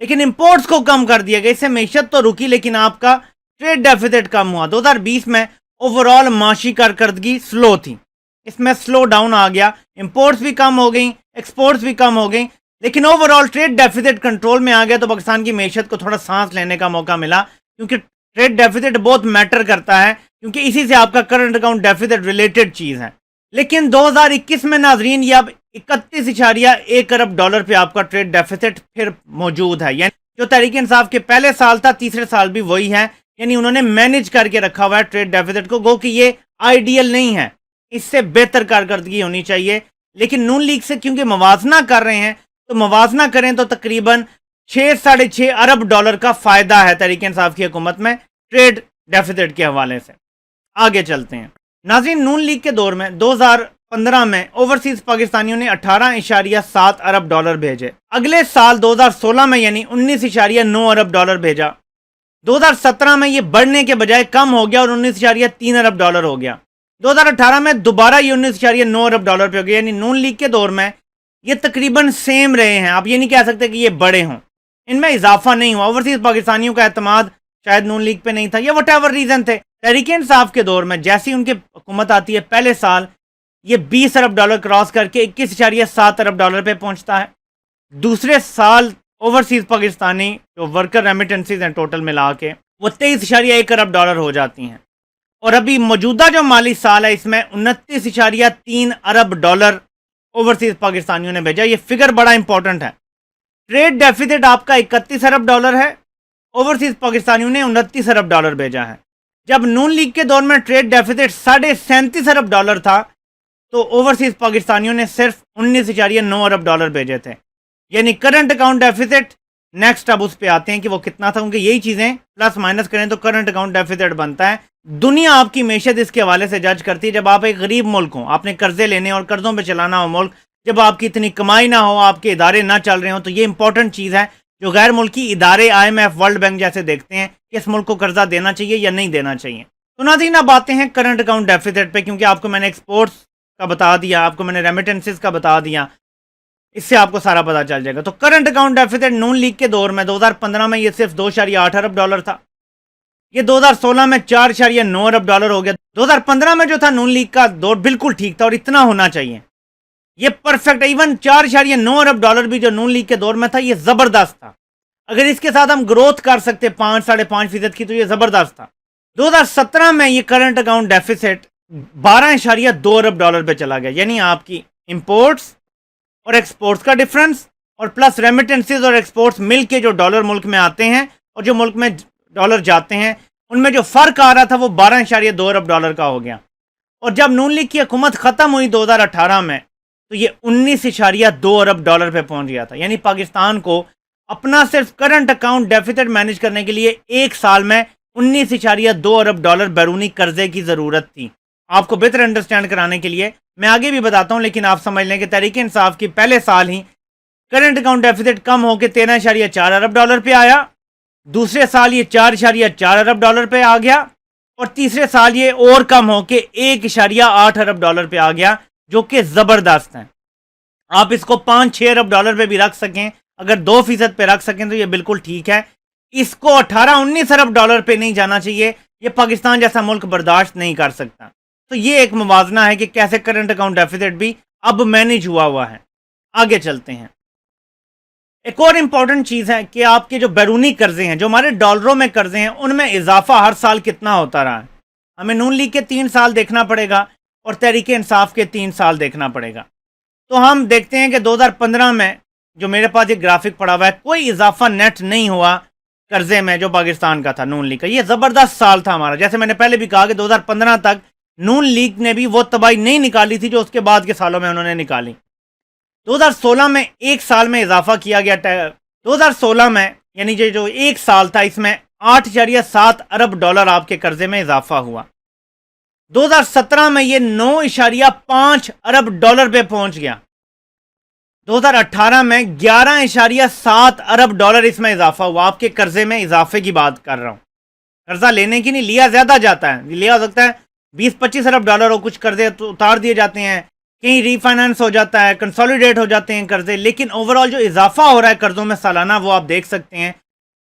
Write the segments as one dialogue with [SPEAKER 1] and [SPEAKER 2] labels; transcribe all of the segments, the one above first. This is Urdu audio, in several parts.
[SPEAKER 1] لیکن امپورٹس کو کم کر دیا گیا. اس سے معیشت تو رکی لیکن آپ کا ٹریڈ ڈیفیسٹ کم ہوا. 2020 میں اوور آل معاشی کارکردگی سلو تھی, اس میں سلو ڈاؤن آ گیا, امپورٹس بھی کم ہو گئیں, ایکسپورٹس بھی کم ہو گئیں, لیکن overall trade deficit control میں آ گیا. تو پاکستان کی معیشت کو تھوڑا سانس لینے کا موقع ملا, کیونکہ ٹریڈ ڈیفیسٹ بہت میٹر کرتا ہے, کیونکہ اسی سے آپ کا کرنٹ اکاؤنٹ ڈیفیسٹ ریلیٹڈ چیز ہے. لیکن 2021 میں ناظرین یہ اب 31.1 ارب ڈالر پہ آپ کا ٹریڈ ڈیفیسٹ پھر موجود ہے. یعنی جو تحریک انصاف کے پہلے سال تھا, تیسرے سال بھی وہی ہے. یعنی انہوں نے مینج کر کے رکھا ہوا ہے ٹریڈ ڈیفیسٹ کو, گو کہ یہ آئیڈیل نہیں ہے, اس سے بہتر کارکردگی ہونی چاہیے. لیکن نون لیگ سے کیونکہ موازنہ کر رہے ہیں, تو موازنہ کریں تو تقریباً 6.5 ارب ڈالر کا فائدہ ہے تحریک انصاف کی حکومت میں ٹریڈ ڈیفیسٹ کے حوالے سے. آگے چلتے ہیں ناظرین. نون لیگ کے دور میں 2015 میں اوورسیز پاکستانیوں نے 18.7 ارب ڈالر بھیجے. اگلے سال 2016 میں یعنی 19.9 ارب ڈالر بھیجا. 2017 میں یہ بڑھنے کے بجائے کم ہو گیا اور 19.3 ارب ڈالر ہو گیا. 2018 میں دوبارہ یہ 19.9 ارب ڈالر پہ ہو گیا. یعنی نون لیگ کے دور میں یہ تقریباً سیم رہے ہیں. آپ یہ نہیں کہہ سکتے کہ یہ بڑے ہوں, ان میں اضافہ نہیں ہوا. اوورسیز پاکستانیوں کا اعتماد شاید نون لیگ پہ نہیں تھا, یا وٹ ایور ریزن تھے. تحریک انصاف کے دور میں جیسی ان کی حکومت آتی ہے, پہلے سال یہ 20 ارب ڈالر کراس کر کے 21.7 ارب ڈالر پہ پہنچتا ہے. دوسرے سال اوورسیز پاکستانی جو ورکر ریمیٹنسز ہیں ٹوٹل ملا کے وہ 23.1 ارب ڈالر ہو جاتی ہیں. اور ابھی موجودہ جو مالی سال ہے اس میں 29.3 ارب ڈالر اوورسیز پاکستانیوں نے بھیجا. یہ فگر بڑا امپورٹنٹ ہے. ٹریڈ ڈیفیسٹ آپ کا 31 ارب ڈالر ہے, اوورسیز پاکستانیوں نے 29 ارب ڈالر بھیجا ہے. جب نون لیگ کے دور میں ٹریڈ ڈیفیسٹ 37.5 ارب ڈالر تھا, تو اوورسیز پاکستانیوں نے صرف 19.9 ارب ڈالر بھیجے تھے. یعنی کرنٹ اکاؤنٹ ڈیفیسٹ نیکسٹ اب اس پہ آتے ہیں کہ وہ کتنا تھا, کیونکہ یہی چیزیں پلس مائنس کریں تو کرنٹ اکاؤنٹ ڈیفیسٹ بنتا ہے. دنیا آپ کی معیشت اس کے حوالے سے جج کرتی ہے. جب آپ ایک غریب ملک ہوں, آپ نے قرضے لینے اور قرضوں پہ چلانا ہو ملک, جب آپ کی اتنی کمائی نہ ہو, آپ کے ادارے نہ چل رہے ہوں, تو یہ امپورٹنٹ چیز ہے جو غیر ملکی ادارے IMF ورلڈ بینک جیسے دیکھتے ہیں کہ اس ملک کو قرضہ دینا چاہیے یا نہیں دینا چاہیے. تو ناظرین اب آتے ہیں کرنٹ اکاؤنٹ ڈیفیسٹ پہ, کیونکہ آپ کو میں نے ایکسپورٹس کا بتا دیا, آپ کو میں نے ریمیٹنسز کا بتا دیا, اس سے آپ کو سارا پتا چل جائے گا. تو کرنٹ اکاؤنٹ ڈیفیسٹ نون لیگ کے دور میں 2015 میں یہ صرف 2.8 ارب ڈالر تھا. یہ 2016 میں 4.9 ارب ڈالر ہو گیا. 2015 میں جو تھا نون لیگ کا دور بالکل ٹھیک تھا اور اتنا ہونا چاہیے, یہ پرفیکٹ. ایون 4.9 ارب ڈالر بھی جو نون لیگ کے دور میں تھا یہ زبردست تھا. اگر اس کے ساتھ ہم گروتھ کر سکتے 5-5.5% کی تو یہ زبردست تھا. 2017 میں یہ کرنٹ اکاؤنٹ ڈیفیسٹ 12.2 ارب ڈالر پہ چلا گیا. یعنی آپ کی امپورٹس اور ایکسپورٹس کا ڈفرنس اور پلس ریمیٹنسز اور ایکسپورٹس مل کے جو ڈالر ملک میں آتے ہیں اور جو ملک میں ڈالر جاتے ہیں, ان میں جو فرق آ رہا تھا وہ 12.2 ارب ڈالر کا ہو گیا. اور جب نون لیگ کی حکومت ختم ہوئی 2018 میں, تو یہ 19.2 ارب ڈالر پہ پہنچ گیا تھا. یعنی پاکستان کو اپنا صرف کرنٹ اکاؤنٹ ڈیفیسٹ مینج کرنے کے لیے ایک سال میں 19.2 ارب ڈالر بیرونی قرضے کی ضرورت تھی. آپ کو بہتر انڈرسٹینڈ کرانے کے لیے میں آگے بھی بتاتا ہوں, لیکن آپ سمجھ لیں کہ تحریک انصاف کی پہلے سال ہی کرنٹ اکاؤنٹ ڈیفیسٹ کم ہو کے 13.4 ارب ڈالر پہ آیا, دوسرے سال یہ 4.4 ارب ڈالر پہ آ گیا, اور تیسرے سال یہ اور کم ہو کے 1.8 ارب ڈالر پہ آ گیا, جو کہ زبردست ہیں. آپ اس کو 5-6 ارب ڈالر پہ بھی رکھ سکیں, اگر 2% پہ رکھ سکیں تو یہ بالکل ٹھیک ہے. اس کو 18-19 ارب ڈالر پہ نہیں جانا چاہیے, یہ پاکستان جیسا ملک برداشت نہیں کر سکتا. تو یہ ایک موازنہ ہے کہ کیسے کرنٹ اکاؤنٹ ڈیفیسٹ بھی اب مینج ہوا ہے. آگے چلتے ہیں. ایک اور امپورٹنٹ چیز ہے کہ آپ کے جو بیرونی قرضے ہیں, جو ہمارے ڈالروں میں قرضے ہیں, ان میں اضافہ ہر سال کتنا ہوتا رہا ہے. ہمیں نون لیگ کے 3 سال دیکھنا پڑے گا اور تحریک انصاف کے 3 سال دیکھنا پڑے گا. تو ہم دیکھتے ہیں کہ 2015 میں جو میرے پاس یہ گرافک پڑا ہوا ہے, کوئی اضافہ نیٹ نہیں ہوا قرضے میں جو پاکستان کا تھا نون لیگ کا. یہ زبردست سال تھا ہمارا. جیسے میں نے پہلے بھی کہا کہ 2015 تک نون لیگ نے بھی وہ تباہی نہیں نکالی تھی جو اس کے بعد کے سالوں میں انہوں نے نکالی. 2016 میں ایک سال میں اضافہ کیا گیا. 2016 میں یعنی جو ایک سال تھا, اس میں 8.7 ارب ڈالر آپ کے قرضے میں اضافہ ہوا. 2017 میں یہ 9.5 ارب ڈالر پہ پہنچ گیا. 2018 میں 11.7 ارب ڈالر اس میں اضافہ ہوا. آپ کے قرضے میں اضافے کی بات کر رہا ہوں, قرضہ لینے کی نہیں, لیا زیادہ جاتا ہے, لیا ہو سکتا ہے 20-25 ارب ڈالر ہو, کچھ قرضے اتار دیے جاتے ہیں کہیں ری فائنانس ہو جاتا ہے، کنسولیڈیٹ ہو جاتے ہیں قرضے، لیکن اوور آل جو اضافہ ہو رہا ہے قرضوں میں سالانہ وہ آپ دیکھ سکتے ہیں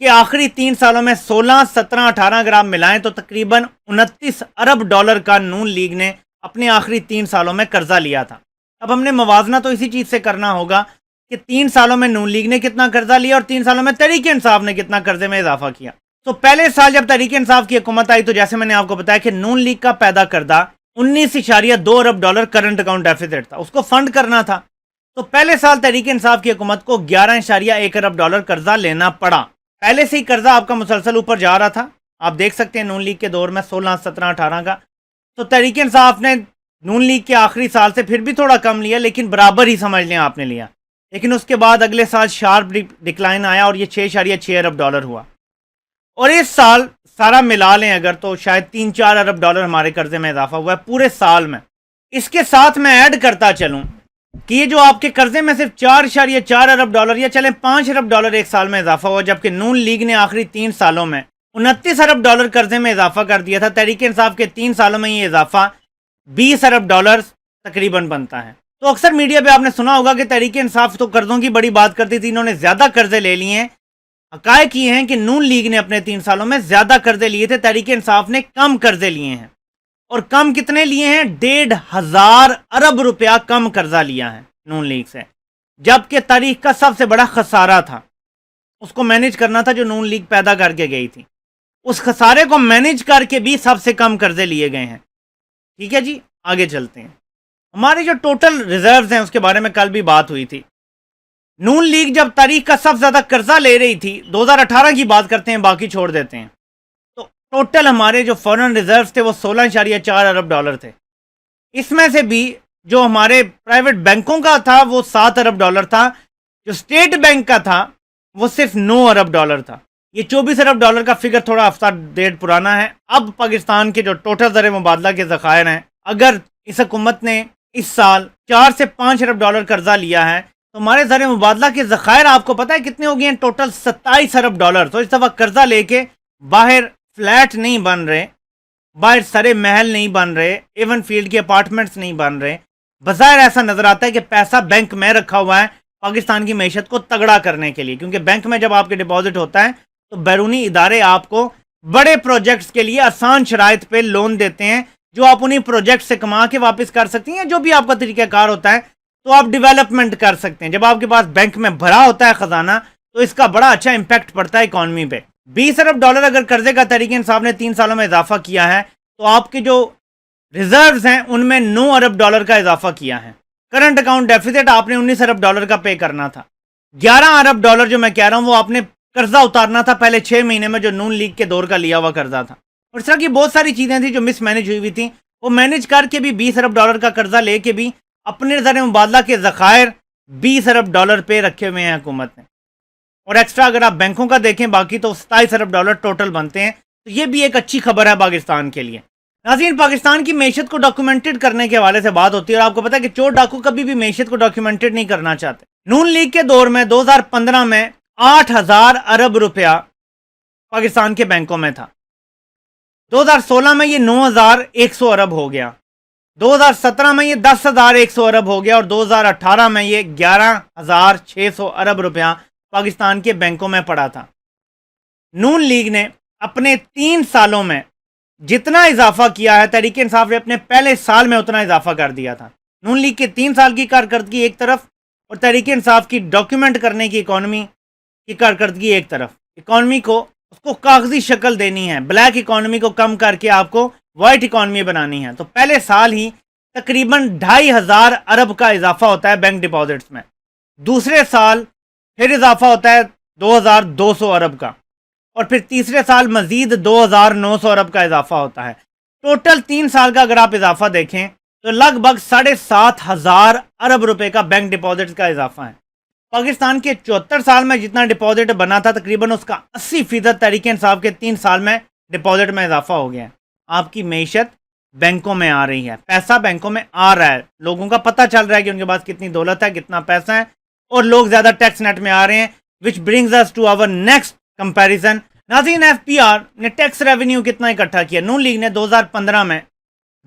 [SPEAKER 1] کہ آخری 3 سالوں میں 16، 17، 18 اگر آپ ملائیں تو تقریباً 29 ارب ڈالر کا نون لیگ نے اپنے آخری 3 سالوں میں قرضہ لیا تھا۔ اب ہم نے موازنہ تو اسی چیز سے کرنا ہوگا کہ 3 سالوں میں نون لیگ نے کتنا قرضہ لیا اور 3 سالوں میں تحریک انصاف نے کتنا قرضے میں اضافہ کیا۔ تو پہلے سال جب تحریک انصاف کی حکومت آئی تو جیسے میں نے آپ کو بتایا کہ نون لیگ کا پیدا کردہ 19.2 ارب ڈالر کرنٹ اکاؤنٹ ڈیفیسٹ تھا، اس کو فنڈ کرنا تھا۔ تو پہلے سال تحریک انصاف کی حکومت کو 11.1 ارب ڈالر قرضہ لینا پڑا۔ پہلے سے ہی قرضہ آپ کا مسلسل اوپر جا رہا تھا، آپ دیکھ سکتے ہیں نون لیگ کے دور میں 16، 17، 18 کا۔ تو تحریک انصاف نے نون لیگ کے آخری سال سے پھر بھی تھوڑا کم لیا، لیکن برابر ہی سمجھ لیں آپ نے لیا۔ لیکن اس کے بعد اگلے سال شارپ ڈکلائن آیا اور یہ 6.6 ارب ڈالر ہوا، اور اس سال سارا ملا لیں اگر تو شاید 3-4 ارب ڈالر ہمارے قرضے میں اضافہ ہوا ہے پورے سال میں۔ اس کے ساتھ میں ایڈ کرتا چلوں کہ یہ جو آپ کے قرضے میں صرف 4.4 ارب ڈالر یا چلیں 5 ارب ڈالر ایک سال میں اضافہ ہوا، جبکہ نون لیگ نے آخری 3 سالوں میں 29 ارب ڈالر قرضے میں اضافہ کر دیا تھا۔ تحریک انصاف کے 3 سالوں میں یہ اضافہ 20 ارب ڈالر تقریباً بنتا ہے۔ تو اکثر میڈیا پہ آپ نے سنا ہوگا کہ تحریک انصاف تو قرضوں کی بڑی بات کرتی تھی، انہوں نے زیادہ قرضے لے لیے ہیں۔ حقائق یہ ہیں کہ نون لیگ نے اپنے 3 سالوں میں زیادہ قرضے لیے تھے، تحریک انصاف نے کم قرضے لیے ہیں۔ اور کم کتنے لیے ہیں؟ 1,500 ارب روپیہ کم قرضہ لیا ہے نون لیگ سے، جبکہ تاریخ کا سب سے بڑا خسارہ تھا، اس کو مینج کرنا تھا جو نون لیگ پیدا کر کے گئی تھی، اس خسارے کو مینج کر کے بھی سب سے کم قرضے لیے گئے ہیں۔ ٹھیک ہے جی، آگے چلتے ہیں۔ ہمارے جو ٹوٹل ریزروز ہیں اس کے بارے میں کل بھی بات ہوئی تھی۔ نون لیگ جب تاریخ کا سب سے زیادہ قرضہ لے رہی تھی، 2018 کی بات کرتے ہیں، باقی چھوڑ دیتے ہیں، تو ٹوٹل ہمارے جو فورن ریزروز تھے وہ 16.4 ارب ڈالر تھے۔ اس میں سے بھی جو ہمارے پرائیویٹ بینکوں کا تھا وہ 7 ارب ڈالر تھا، جو اسٹیٹ بینک کا تھا وہ صرف 9 ارب ڈالر تھا۔ یہ 24 ارب ڈالر کا فگر تھوڑا ہفتہ ڈیڑھ پرانا ہے۔ اب پاکستان کے جو ٹوٹل زر مبادلہ کے ذخائر ہیں، اگر اس حکومت نے اس سال 4 سے 5 ارب ڈالر قرضہ لیا ہے تو ہمارے زر مبادلہ کے ذخائر آپ کو پتہ ہے کتنے ہو گئے ہیں؟ ٹوٹل 27 ارب ڈالر۔ تو اس دفعہ قرضہ لے کے باہر فلیٹ نہیں بن رہے، باہر سرے محل نہیں بن رہے، ایون فیلڈ کے اپارٹمنٹس نہیں بن رہے۔ بظاہر ایسا نظر آتا ہے کہ پیسہ بینک میں رکھا ہوا ہے پاکستان کی معیشت کو تگڑا کرنے کے لیے، کیونکہ بینک میں جب آپ کے ڈپازٹ ہوتا ہے تو بیرونی ادارے آپ کو بڑے پروجیکٹس کے لیے آسان شرائط پہ لون دیتے ہیں، جو آپ انہیں پروجیکٹ سے کما کے واپس کر سکتی ہیں۔ جو بھی آپ کا طریقہ کار ہوتا ہے تو آپ ڈیولپمنٹ کر سکتے ہیں۔ جب آپ کے پاس بینک میں بھرا ہوتا ہے خزانہ تو اس کا بڑا اچھا امپیکٹ پڑتا ہے اکانومی پہ۔ 20 ارب ڈالر اگر قرضے کا تحریک انصاف نے 3 سالوں میں اضافہ کیا ہے تو آپ کے جو ریزروز ہیں ان میں 9 ارب ڈالر کا اضافہ کیا ہے۔ کرنٹ اکاؤنٹ ڈیفیسٹ آپ نے 19 ارب ڈالر کا پے کرنا تھا۔ 11 ارب ڈالر جو میں کہہ رہا ہوں وہ آپ نے قرضہ اتارنا تھا پہلے 6 مہینے میں، جو نون لیگ کے دور کا لیا ہوا قرضہ تھا۔ اور اس طرح کی بہت ساری چیزیں تھیں جو مس مینج ہوئی تھیں، وہ مینج کر کے بھی 20 ارب ڈالر کا قرضہ لے کے بھی اپنے زر مبادلہ کے ذخائر 20 ارب ڈالر پہ رکھے ہوئے ہیں حکومت نے۔ اور ایکسٹرا اگر آپ بینکوں کا دیکھیں باقی تو 27 ارب ڈالر ٹوٹل بنتے ہیں۔ تو یہ بھی ایک اچھی خبر ہے پاکستان کے لیے۔ ناظرین، پاکستان کی معیشت کو ڈاکیومنٹڈ کرنے کے حوالے سے بات ہوتی ہے، اور آپ کو پتا ہے کہ چور ڈاکو کبھی بھی معیشت کو ڈاکیومنٹڈ نہیں کرنا چاہتے۔ نون لیگ کے دور میں 2015 میں 8,000 ارب روپیہ پاکستان کے بینکوں میں تھا۔ 2016 میں یہ 9,100 ارب ہو گیا، 2017 میں یہ 10,100 ارب ہو گیا، اور 2018 میں یہ 11,600 ارب روپیہ پاکستان کے بینکوں میں پڑا تھا۔ نون لیگ نے اپنے 3 سالوں میں جتنا اضافہ کیا ہے، تحریک انصاف نے اپنے پہلے سال میں اتنا اضافہ کر دیا تھا۔ نون لیگ کے 3 سال کی کارکردگی ایک طرف، اور تحریک انصاف کی ڈاکیومنٹ کرنے کی اکانومی کی کارکردگی ایک طرف۔ اکانومی کو اس کو کاغذی شکل دینی ہے، بلیک اکانومی کو کم کر کے آپ کو وائٹ اکانومی بنانی ہے۔ تو پہلے سال ہی تقریباً 2,500 ارب کا اضافہ ہوتا ہے بینک ڈپازٹس میں، دوسرے سال پھر اضافہ ہوتا ہے 2,200 ارب کا، اور پھر تیسرے سال مزید 2,900 ارب کا اضافہ ہوتا ہے۔ ٹوٹل 3 سال کا اگر آپ اضافہ دیکھیں تو لگ بھگ 7,500 ارب روپے کا بینک ڈپازٹ کا اضافہ ہے۔ پاکستان کے 74 سال میں جتنا ڈپازٹ بنا تھا تقریباً اس کا 80% تحریک انصاف کے 3 سال میں ڈپازٹ میں اضافہ ہو گیا ہے۔ آپ کی معیشت بینکوں میں آ رہی ہے، پیسہ بینکوں میں آ رہا ہے، لوگوں کا پتہ چل رہا ہے کہ ان کے پاس کتنی دولت ہے، کتنا پیسہ ہے، اور لوگ زیادہ ٹیکس نیٹ میں آ رہے ہیں، which brings us to our next comparison۔ ناظرین، ایف پی آر نے ٹیکس ریونیو کتنا اکٹھا کیا؟ نون لیگ نے 2015 میں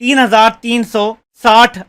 [SPEAKER 1] 3,360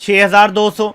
[SPEAKER 1] 6,200,